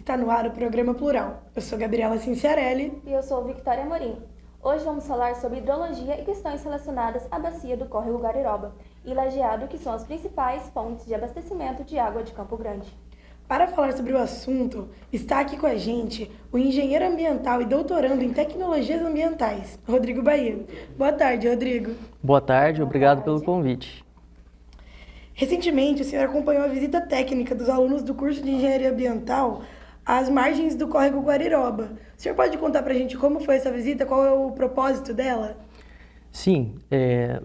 Está no ar o programa Plural. Eu sou Gabriela Cinciarelli. E eu sou Victoria Amorim. Hoje vamos falar sobre hidrologia e questões relacionadas à bacia do córrego Guariroba e Lajeado, que são as principais fontes de abastecimento de água de Campo Grande. Para falar sobre o assunto, está aqui com a gente o engenheiro ambiental e doutorando em tecnologias ambientais, Rodrigo Bahia. Boa tarde, Rodrigo. Boa tarde, obrigado pelo convite. Recentemente, o senhor acompanhou a visita técnica dos alunos do curso de Engenharia Ambiental às margens do córrego Guariroba. O senhor pode contar para a gente como foi essa visita, qual é o propósito dela? Sim,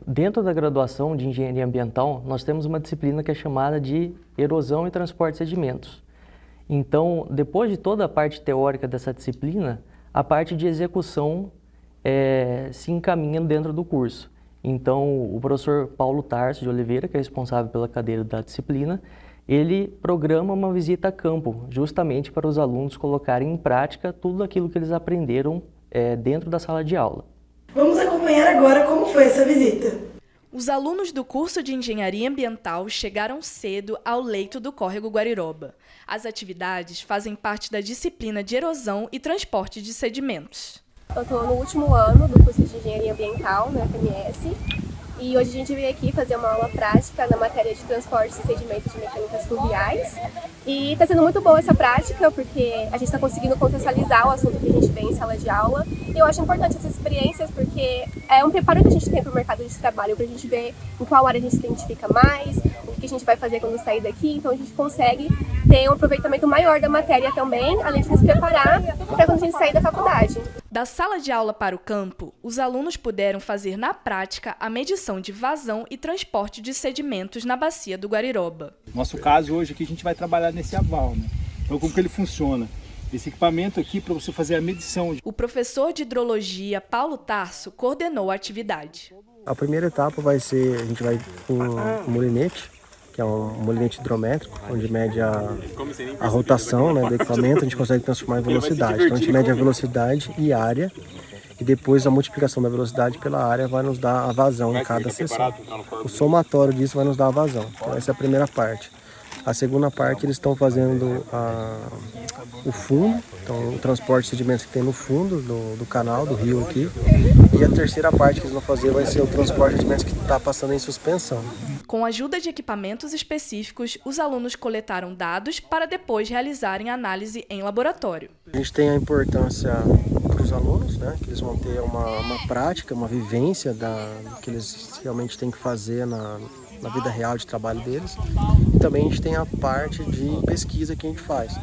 dentro da graduação de Engenharia Ambiental, nós temos uma disciplina que é chamada de Erosão e Transporte de Sedimentos. Então, depois de toda a parte teórica dessa disciplina, a parte de execução se encaminha dentro do curso. Então, o professor Paulo Tarso de Oliveira, que é responsável pela cadeira da disciplina, ele programa uma visita a campo, justamente para os alunos colocarem em prática tudo aquilo que eles aprenderam dentro da sala de aula. Vamos acompanhar agora como foi essa visita. Os alunos do curso de Engenharia Ambiental chegaram cedo ao leito do córrego Guariroba. As atividades fazem parte da disciplina de erosão e transporte de sedimentos. Eu estou no último ano do curso de Engenharia Ambiental, no FMS, e hoje a gente veio aqui fazer uma aula prática na matéria de transporte de sedimentos de mecânicas fluviais. E está sendo muito boa essa prática, porque a gente está conseguindo contextualizar o assunto que a gente vê em sala de aula. E eu acho importante essas experiências, porque é um preparo que a gente tem para o mercado de trabalho, para a gente ver em qual área a gente se identifica mais, o que a gente vai fazer quando sair daqui. Então a gente consegue ter um aproveitamento maior da matéria também, além de nos preparar para quando a gente sair da faculdade. Da sala de aula para o campo, os alunos puderam fazer na prática a medição de vazão e transporte de sedimentos na bacia do Guariroba. Nosso caso hoje aqui a gente vai trabalhar nesse aval, né? Então como que ele funciona? Esse equipamento aqui para você fazer a medição. O professor de hidrologia Paulo Tarso coordenou a atividade. A primeira etapa vai ser, a gente vai com um molinete, que é um molinete hidrométrico, onde mede a rotação, né, do equipamento, a gente consegue transformar em velocidade. Então a gente mede a velocidade e área, e depois a multiplicação da velocidade pela área vai nos dar a vazão em cada seção. O somatório disso vai nos dar a vazão. Então essa é a primeira parte. A segunda parte eles estão fazendo o fundo, então o transporte de sedimentos que tem no fundo do canal, do rio aqui. E a terceira parte que eles vão fazer vai ser o transporte de sedimentos que está passando em suspensão. Com a ajuda de equipamentos específicos, os alunos coletaram dados para depois realizarem análise em laboratório. A gente tem a importância para os alunos, né, que eles vão ter uma prática, uma vivência do que eles realmente têm que fazer na vida real de trabalho deles. E também a gente tem a parte de pesquisa que a gente faz.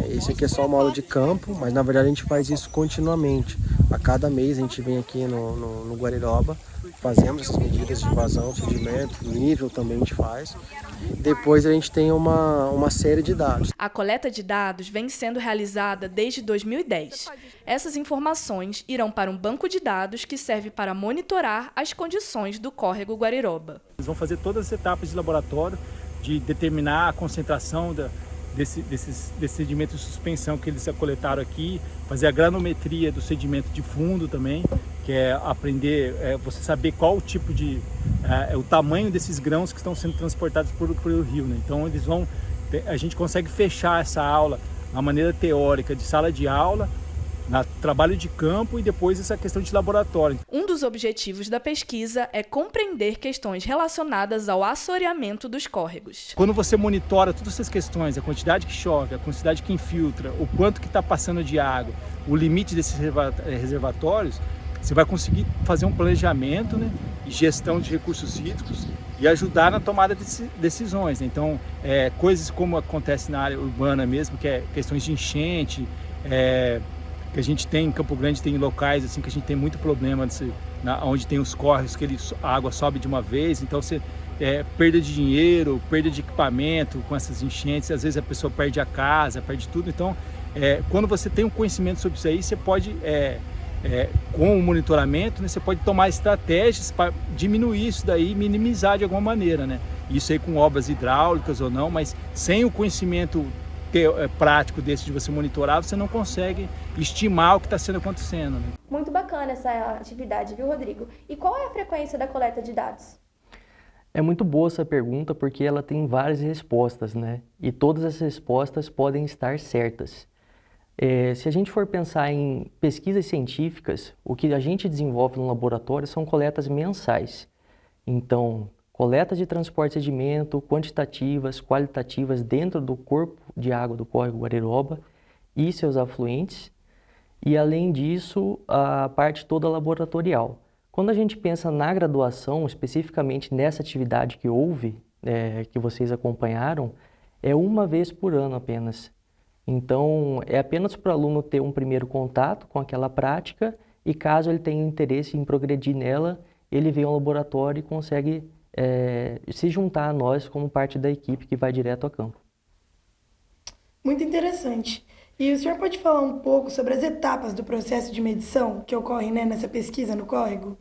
Esse aqui é só uma aula de campo, mas na verdade a gente faz isso continuamente. A cada mês a gente vem aqui no Guariroba, fazemos essas medidas de vazão, sedimento, nível também a gente faz. Depois a gente tem uma série de dados. A coleta de dados vem sendo realizada desde 2010. Essas informações irão para um banco de dados que serve para monitorar as condições do córrego Guariroba. Eles vão fazer todas as etapas de laboratório, de determinar a concentração desses sedimentos de suspensão que eles coletaram aqui, fazer a granometria do sedimento de fundo também, que é aprender, você saber qual o tipo de, o tamanho desses grãos que estão sendo transportados pelo rio, né? Então a gente consegue fechar essa aula na maneira teórica de sala de aula, na trabalho de campo e depois essa questão de laboratório. Um dos objetivos da pesquisa é compreender questões relacionadas ao assoreamento dos córregos. Quando você monitora todas essas questões, a quantidade que chove, a quantidade que infiltra, o quanto que está passando de água, o limite desses reservatórios, você vai conseguir fazer um planejamento, né, e gestão de recursos hídricos e ajudar na tomada de decisões. Então, coisas como acontece na área urbana mesmo, que é questões de enchente, que a gente tem em Campo Grande, tem locais assim que a gente tem muito problema onde tem os córregos que a água sobe de uma vez, então perda de dinheiro, perda de equipamento com essas enchentes, às vezes a pessoa perde a casa, perde tudo. Então quando você tem um conhecimento sobre isso aí, você pode com o monitoramento, né, você pode tomar estratégias para diminuir isso daí, minimizar de alguma maneira, né? Isso aí com obras hidráulicas ou não, mas sem o conhecimento prático desse de você monitorar, você não consegue estimar o que está sendo acontecendo, né? Muito bacana essa atividade, viu, Rodrigo? E qual é a frequência da coleta de dados? É muito boa essa pergunta porque ela tem várias respostas, né? E todas as respostas podem estar certas. Se a gente for pensar em pesquisas científicas, o que a gente desenvolve no laboratório são coletas mensais. Então, coletas de transporte e sedimento, quantitativas, qualitativas dentro do corpo de água do córrego Guariroba e seus afluentes. E, além disso, a parte toda laboratorial. Quando a gente pensa na graduação, especificamente nessa atividade que houve, que vocês acompanharam, é uma vez por ano apenas. Então, é apenas para o aluno ter um primeiro contato com aquela prática e, caso ele tenha interesse em progredir nela, ele vem ao laboratório e consegue se juntar a nós como parte da equipe que vai direto a campo. Muito interessante. E o senhor pode falar um pouco sobre as etapas do processo de medição que ocorrem, né, nessa pesquisa no córrego?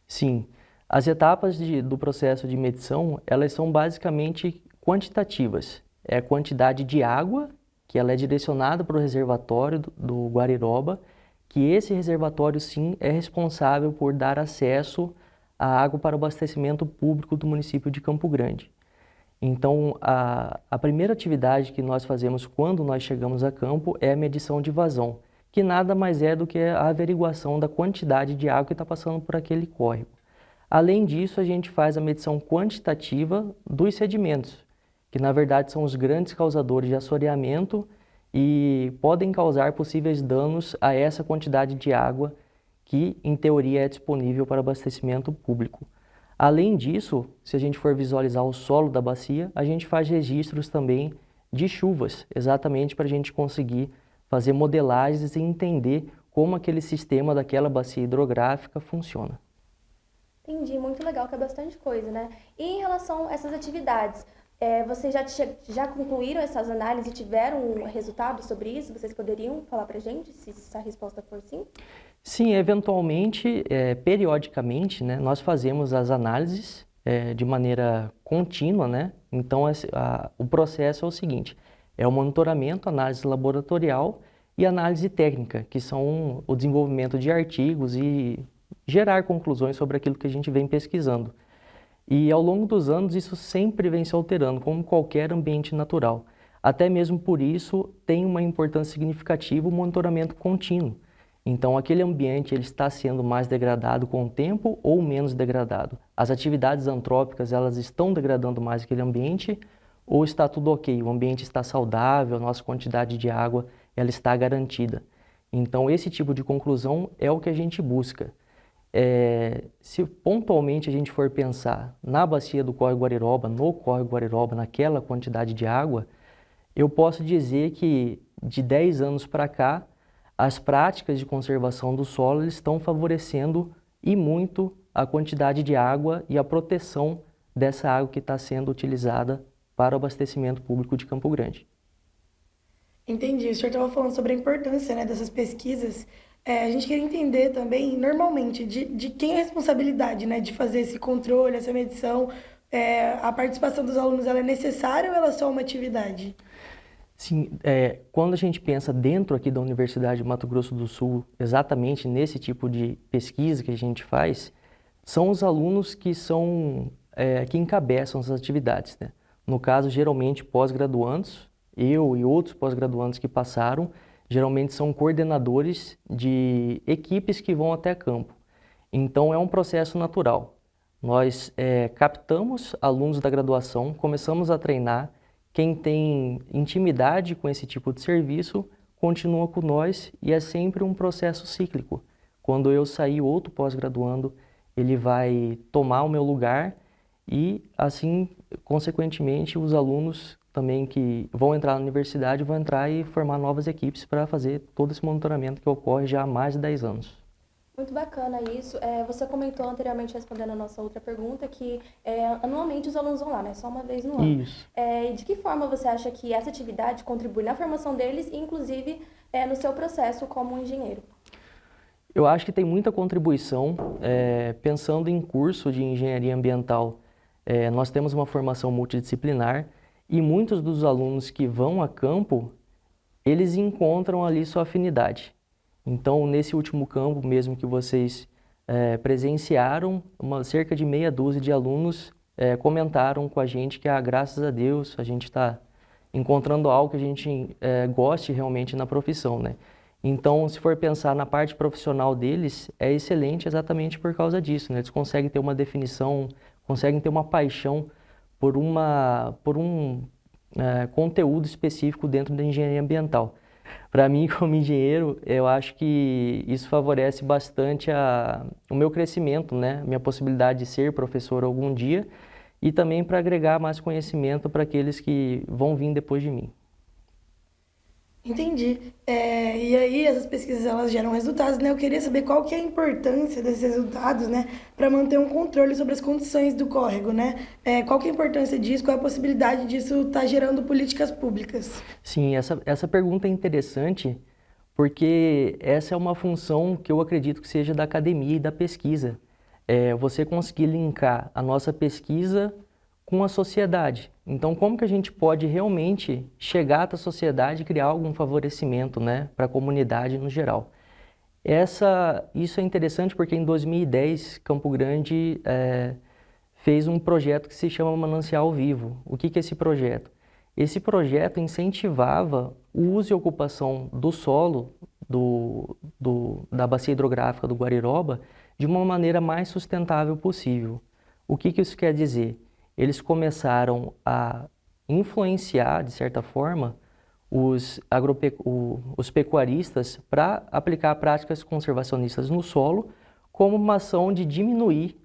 Sim, as etapas do processo de medição, elas são basicamente quantitativas. É a quantidade de água que ela é direcionada para o reservatório do Guariroba, que esse reservatório, sim, é responsável por dar acesso à água para o abastecimento público do município de Campo Grande. Então, a primeira atividade que nós fazemos quando nós chegamos a campo é a medição de vazão, que nada mais é do que a averiguação da quantidade de água que está passando por aquele córrego. Além disso, a gente faz a medição quantitativa dos sedimentos, que na verdade são os grandes causadores de assoreamento e podem causar possíveis danos a essa quantidade de água que, em teoria, é disponível para abastecimento público. Além disso, se a gente for visualizar o solo da bacia, a gente faz registros também de chuvas, exatamente para a gente conseguir fazer modelagens e entender como aquele sistema daquela bacia hidrográfica funciona. Entendi, muito legal, que é bastante coisa, né? E em relação a essas atividades, vocês já concluíram essas análises e tiveram resultados sobre isso? Vocês poderiam falar para a gente, se a resposta for sim? Sim, eventualmente, periodicamente, né, nós fazemos as análises de maneira contínua, né? Então, o processo é o seguinte, é o monitoramento, análise laboratorial e análise técnica, que são o desenvolvimento de artigos e gerar conclusões sobre aquilo que a gente vem pesquisando. E ao longo dos anos isso sempre vem se alterando, como qualquer ambiente natural. Até mesmo por isso tem uma importância significativa o monitoramento contínuo. Então aquele ambiente ele está sendo mais degradado com o tempo ou menos degradado. As atividades antrópicas elas estão degradando mais aquele ambiente ou está tudo ok? O ambiente está saudável, a nossa quantidade de água ela está garantida. Então esse tipo de conclusão é o que a gente busca. Se pontualmente a gente for pensar na bacia do córrego Guariroba, no córrego Guariroba, naquela quantidade de água, eu posso dizer que de 10 anos para cá, as práticas de conservação do solo estão favorecendo e muito a quantidade de água e a proteção dessa água que está sendo utilizada para o abastecimento público de Campo Grande. Entendi. O senhor estava falando sobre a importância, né, dessas pesquisas. A gente queria entender também, normalmente, de quem é a responsabilidade, né, de fazer esse controle, essa medição. A participação dos alunos ela é necessária ou ela é só uma atividade? Sim, quando a gente pensa dentro aqui da Universidade de Mato Grosso do Sul, exatamente nesse tipo de pesquisa que a gente faz, são os alunos que que encabeçam as atividades, né? No caso, geralmente pós-graduandos, eu e outros pós-graduandos que passaram, geralmente são coordenadores de equipes que vão até campo. Então, é um processo natural. Nós captamos alunos da graduação, começamos a treinar. Quem tem intimidade com esse tipo de serviço, continua com nós e é sempre um processo cíclico. Quando eu sair, outro pós-graduando, ele vai tomar o meu lugar e, assim, consequentemente, os alunos também que vão entrar na universidade vão entrar e formar novas equipes para fazer todo esse monitoramento que ocorre já há mais de 10 anos. Muito bacana isso. Você comentou anteriormente, respondendo a nossa outra pergunta, que anualmente os alunos vão lá, né? Só uma vez no ano. Isso. De que forma você acha que essa atividade contribui na formação deles e, inclusive, no seu processo como engenheiro? Eu acho que tem muita contribuição. Pensando em curso de engenharia ambiental, nós temos uma formação multidisciplinar e muitos dos alunos que vão a campo, eles encontram ali sua afinidade. Então, nesse último campo mesmo que vocês presenciaram, cerca de meia dúzia de alunos comentaram com a gente que, graças a Deus, a gente está encontrando algo que a gente goste realmente na profissão, né? Então, se for pensar na parte profissional deles, é excelente exatamente por causa disso, né? Eles conseguem ter uma definição, conseguem ter uma paixão por um conteúdo específico dentro da engenharia ambiental. Para mim, como engenheiro, eu acho que isso favorece bastante o meu crescimento, né? Minha possibilidade de ser professor algum dia e também para agregar mais conhecimento para aqueles que vão vir depois de mim. Entendi. E aí, essas pesquisas, elas geram resultados, né? Eu queria saber qual que é a importância desses resultados, né? Para manter um controle sobre as condições do córrego, né? Qual que é a importância disso? Qual é a possibilidade disso estar gerando políticas públicas? Sim, essa pergunta é interessante porque essa é uma função que eu acredito que seja da academia e da pesquisa. Você conseguir linkar a nossa pesquisa com a sociedade. Então, como que a gente pode realmente chegar até a sociedade e criar algum favorecimento, né, para a comunidade no geral? Isso é interessante porque em 2010, Campo Grande fez um projeto que se chama Manancial Vivo. O que é esse projeto? Esse projeto incentivava o uso e ocupação do solo da bacia hidrográfica do Guariroba de uma maneira mais sustentável possível. O que isso quer dizer? Eles começaram a influenciar, de certa forma, os pecuaristas para aplicar práticas conservacionistas no solo como uma ação de diminuir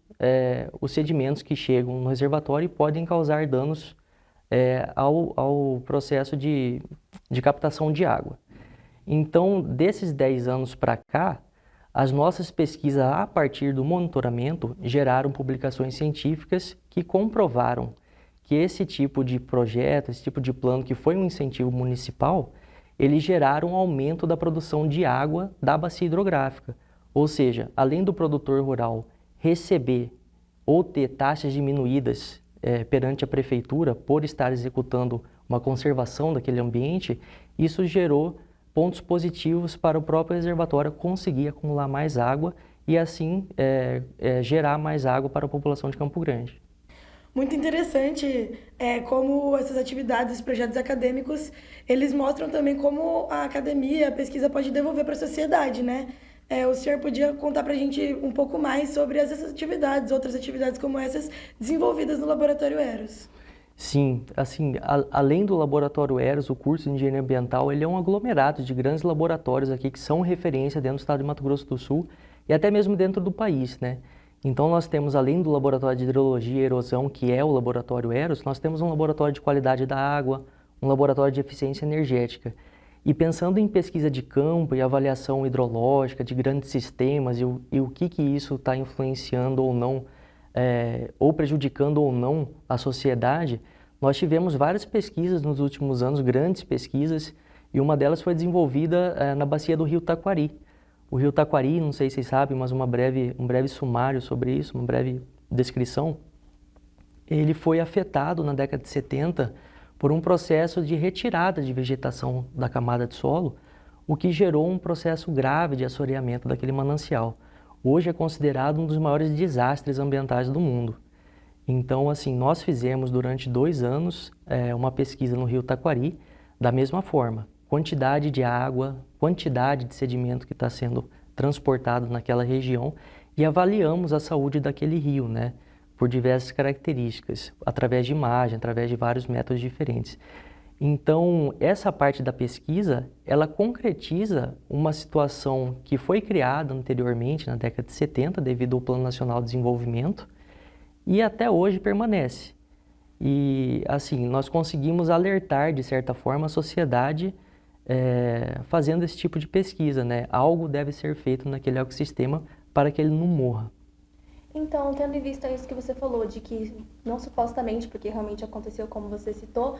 os sedimentos que chegam no reservatório e podem causar danos ao processo de captação de água. Então, desses 10 anos para cá, as nossas pesquisas a partir do monitoramento geraram publicações científicas que comprovaram que esse tipo de projeto, esse tipo de plano que foi um incentivo municipal, eles geraram um aumento da produção de água da bacia hidrográfica. Ou seja, além do produtor rural receber ou ter taxas diminuídas perante a prefeitura por estar executando uma conservação daquele ambiente, isso gerou pontos positivos para o próprio reservatório conseguir acumular mais água e assim gerar mais água para a população de Campo Grande. Muito interessante como essas atividades, esses projetos acadêmicos, eles mostram também como a academia, a pesquisa pode devolver para a sociedade, né? O senhor podia contar para a gente um pouco mais sobre essas atividades, outras atividades como essas, desenvolvidas no Laboratório Eros? Sim, assim, além do Laboratório Eros, o curso de Engenharia Ambiental, ele é um aglomerado de grandes laboratórios aqui que são referência dentro do estado de Mato Grosso do Sul e até mesmo dentro do país, né? Então nós temos, além do Laboratório de Hidrologia e Erosão, que é o Laboratório Eros, nós temos um laboratório de qualidade da água, um laboratório de eficiência energética. E pensando em pesquisa de campo e avaliação hidrológica de grandes sistemas e o que isso está influenciando ou não, ou prejudicando ou não a sociedade, nós tivemos várias pesquisas nos últimos anos, grandes pesquisas, e uma delas foi desenvolvida na bacia do Rio Taquari. O Rio Taquari, não sei se vocês sabem, mas um breve sumário sobre isso, uma breve descrição, ele foi afetado na década de 70 por um processo de retirada de vegetação da camada de solo, o que gerou um processo grave de assoreamento daquele manancial. Hoje é considerado um dos maiores desastres ambientais do mundo. Então, assim, nós fizemos durante 2 anos uma pesquisa no Rio Taquari, da mesma forma, quantidade de água, quantidade de sedimento que está sendo transportado naquela região e avaliamos a saúde daquele rio, né, por diversas características, através de imagem, através de vários métodos diferentes. Então, essa parte da pesquisa, ela concretiza uma situação que foi criada anteriormente, na década de 70, devido ao Plano Nacional de Desenvolvimento, e até hoje permanece. E, assim, nós conseguimos alertar, de certa forma, a sociedade fazendo esse tipo de pesquisa, né? Algo deve ser feito naquele ecossistema para que ele não morra. Então, tendo em vista isso que você falou, de que, não supostamente, porque realmente aconteceu como você citou,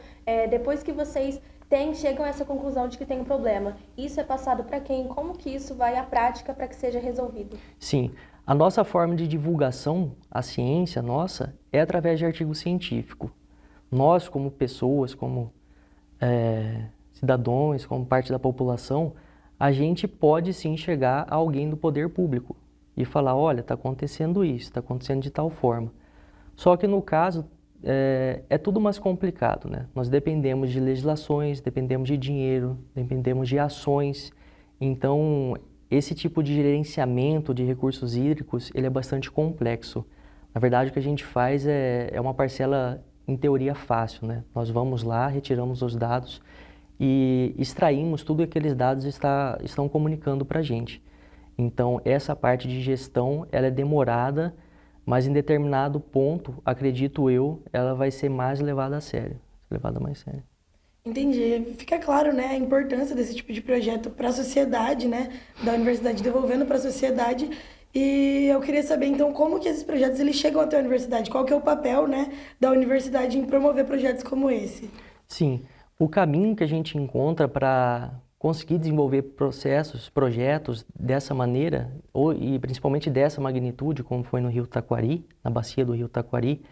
depois que vocês chegam a essa conclusão de que tem um problema, isso é passado para quem? Como que isso vai à prática para que seja resolvido? Sim, a nossa forma de divulgação, a ciência nossa, é através de artigo científico. Nós, como pessoas, como cidadãos, como parte da população, a gente pode sim chegar a alguém do poder público e falar, olha, está acontecendo isso, está acontecendo de tal forma. Só que no caso, é tudo mais complicado, né? Nós dependemos de legislações, dependemos de dinheiro, dependemos de ações. Então, esse tipo de gerenciamento de recursos hídricos, ele é bastante complexo. Na verdade, o que a gente faz é uma parcela, em teoria, fácil, né? Nós vamos lá, retiramos os dados e extraímos tudo que aqueles dados estão comunicando para a gente. Então, essa parte de gestão, ela é demorada, mas em determinado ponto, acredito eu, ela vai ser mais levada a sério, levada mais a sério. Entendi. Fica claro, né, a importância desse tipo de projeto para a sociedade, né, da universidade devolvendo para a sociedade. E eu queria saber, então, como que esses projetos eles chegam até a universidade? Qual que é o papel, né, da universidade em promover projetos como esse? Sim, o caminho que a gente encontra para conseguir desenvolver projetos dessa maneira, e principalmente dessa magnitude, como foi no Rio Taquari, na bacia do Rio Taquari,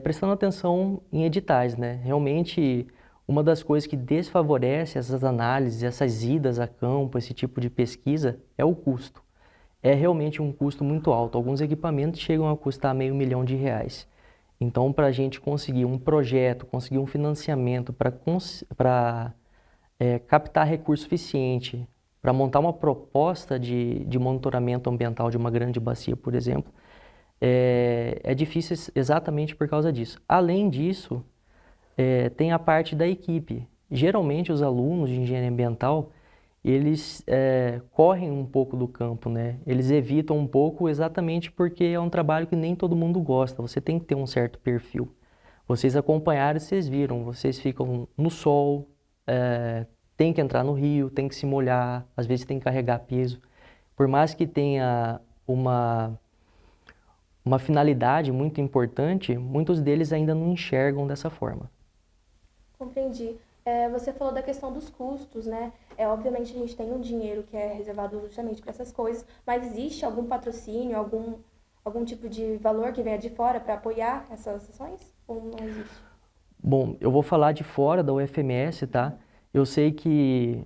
prestando atenção em editais, né? Realmente, uma das coisas que desfavorece essas análises, essas idas a campo, esse tipo de pesquisa, é o custo. É realmente um custo muito alto. Alguns equipamentos chegam a custar R$500 mil. Então, para a gente conseguir um projeto, conseguir um financiamento para captar recurso suficiente, para montar uma proposta de monitoramento ambiental de uma grande bacia, por exemplo, é difícil exatamente por causa disso. Além disso, tem a parte da equipe. Geralmente, os alunos de engenharia ambiental, eles correm um pouco do campo, né? Eles evitam um pouco exatamente porque é um trabalho que nem todo mundo gosta. Você tem que ter um certo perfil. Vocês acompanharam, vocês viram, vocês ficam no sol, tem que entrar no rio, tem que se molhar, às vezes tem que carregar peso. Por mais que tenha uma finalidade muito importante, muitos deles ainda não enxergam dessa forma. Compreendi. Você falou da questão dos custos, né? Obviamente a gente tem um dinheiro que é reservado justamente para essas coisas, mas existe algum patrocínio, algum tipo de valor que venha de fora para apoiar essas ações? Ou não existe? Bom, eu vou falar de fora da UFMS, tá? Eu sei que,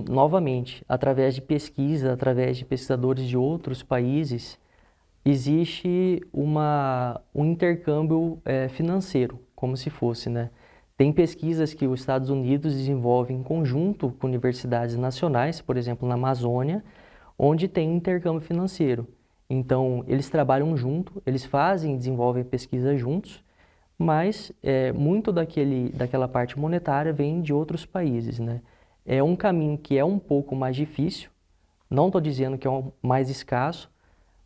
novamente, através de pesquisa, através de pesquisadores de outros países, existe um intercâmbio financeiro, como se fosse, né? Tem pesquisas que os Estados Unidos desenvolvem em conjunto com universidades nacionais, por exemplo, na Amazônia, onde tem um intercâmbio financeiro. Então, eles trabalham junto, eles desenvolvem pesquisa juntos, mas muito daquela parte monetária vem de outros países, né? É um caminho que é um pouco mais difícil, não estou dizendo que é o mais escasso,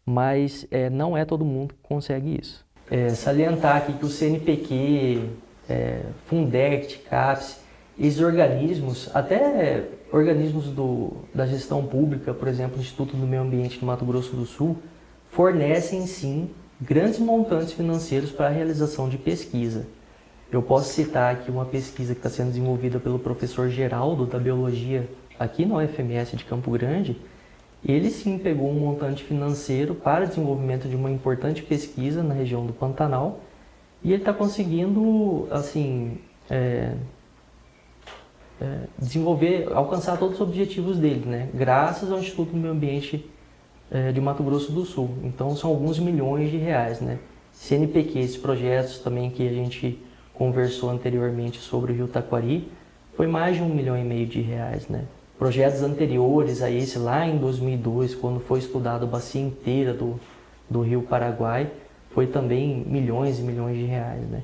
mas não é todo mundo que consegue isso. Salientar aqui que o CNPq, Fundect, CAPES, esses organismos, até organismos da gestão pública, por exemplo, o Instituto do Meio Ambiente do Mato Grosso do Sul, fornecem sim grandes montantes financeiros para a realização de pesquisa. Eu posso citar aqui uma pesquisa que está sendo desenvolvida pelo professor Geraldo da Biologia aqui na UFMS de Campo Grande. Ele sim pegou um montante financeiro para desenvolvimento de uma importante pesquisa na região do Pantanal e ele está conseguindo, assim, alcançar todos os objetivos dele, né? Graças ao Instituto do Meio Ambiente de Mato Grosso do Sul. Então, são alguns milhões de reais, né? CNPq, esses projetos também que a gente conversou anteriormente sobre o Rio Taquari, foi mais de R$1,5 milhão, né? Projetos anteriores a esse, lá em 2002, quando foi estudado a bacia inteira do Rio Paraguai, foi também milhões e milhões de reais, né?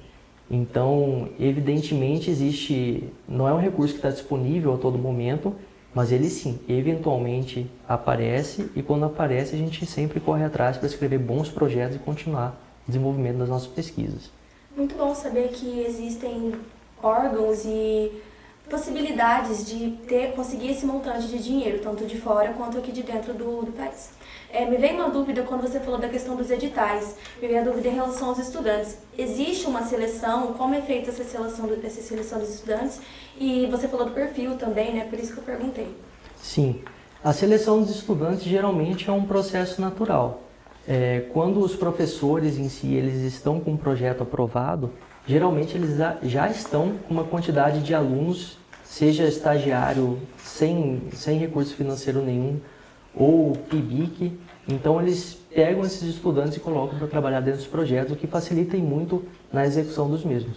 Então, evidentemente, não é um recurso que está disponível a todo momento, mas ele sim, eventualmente aparece, e quando aparece a gente sempre corre atrás para escrever bons projetos e continuar o desenvolvimento das nossas pesquisas. Muito bom saber que existem órgãos e possibilidades de conseguir esse montante de dinheiro, tanto de fora quanto aqui de dentro do país. Me veio uma dúvida quando você falou da questão dos editais, me veio a dúvida em relação aos estudantes. Existe uma seleção? Como é feita essa seleção dos estudantes? E você falou do perfil também, né? Por isso que eu perguntei. Sim, a seleção dos estudantes geralmente é um processo natural. Quando os professores em si eles estão com um projeto aprovado, geralmente eles já estão com uma quantidade de alunos, seja estagiário sem recurso financeiro nenhum, ou PIBIC. Então eles pegam esses estudantes e colocam para trabalhar dentro dos projetos, o que facilita muito na execução dos mesmos.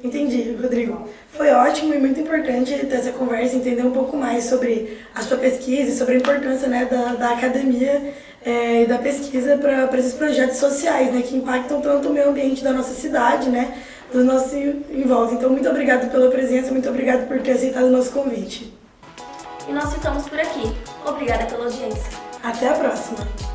Entendi, Rodrigo. Foi ótimo e muito importante ter essa conversa, entender um pouco mais sobre a sua pesquisa e sobre a importância, né, da academia e da pesquisa para esses projetos sociais, né, que impactam tanto o meio ambiente da nossa cidade, né, do nosso em volta. Então, muito obrigado pela presença, muito obrigado por ter aceitado o nosso convite. E nós ficamos por aqui. Obrigada pela audiência. Até a próxima!